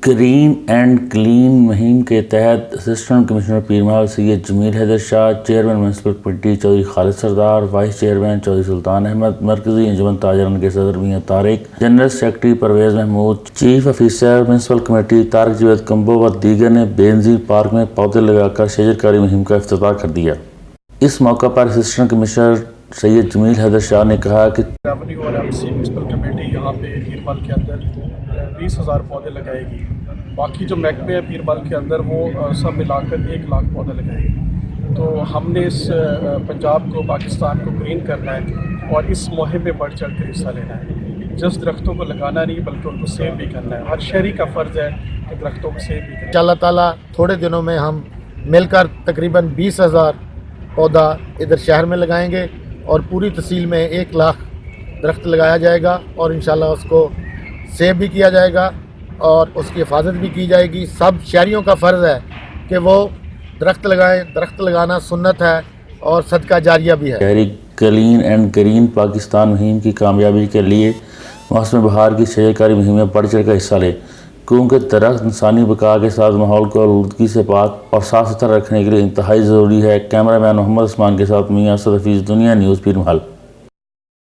Green and clean मुहिम के तहत assistant commissioner Pirmahal Syed Jamil Haider Shah, chairman municipal committee Chaudhry Khalid Sardar, vice chairman Chaudhry Sultan Ahmed, Markazi Anjuman Tajiran के सदर Mian Tariq, general secretary Parvez Mahmood, chief officer municipal committee Tariq Javed Kamboh व दीगर ने बेनजीर पार्क में पौधे लगाकर शजरकारी मुहिम का इफ्तिताह कर दिया। इस मौका पर असिस्टेंट कमिश्नर सैयद जमील हैदर शाह ने कहा कि रेवेन्यू और एमसी म्यूनसिपल कमेटी यहाँ पे पीरमहल के अंदर 20,000 पौधे लगाएगी। बाकी जो महकमे है पीरमहल के अंदर वो सब मिलाकर 1 लाख पौधे लगाएगी। तो हमने इस पंजाब को, पाकिस्तान को ग्रीन करना है और इस मुहिम में बढ़ चढ़ कर हिस्सा लेना है। जिस दरख्तों को लगाना नहीं बल्कि उनको सेव भी करना है। हर शहरी का फ़र्ज़ है कि दरख्तों को सेव भी करें। अल्लाह ताला थोड़े दिनों में हम मिलकर तकरीबन 20,000 पौधा इधर शहर में लगाएंगे और पूरी तहसील में 1 लाख दरख्त लगाया जाएगा और इंशाल्लाह उसको सेव भी किया जाएगा और उसकी हिफाजत भी की जाएगी। सब शहरियों का फ़र्ज़ है कि वो दरख्त लगाएं। दरख्त लगाना सुन्नत है और सदका जारिया भी है। शहरी क्लीन एंड ग्रीन पाकिस्तान मुहिम की कामयाबी के लिए मौसम बहार की शजरकारी मुहिम में बढ़ चढ़ कर हिस्सा ले, क्योंकि दरख्त इंसानी बका के साथ माहौल को आलूदगी से पाक और साफ़ सुथरा रखने के लिए इंतहाई ज़रूरी है। कैमरामैन मोहम्मद उस्मान के साथ मियां असद हफीज़, दुनिया न्यूज़, पीरमहल।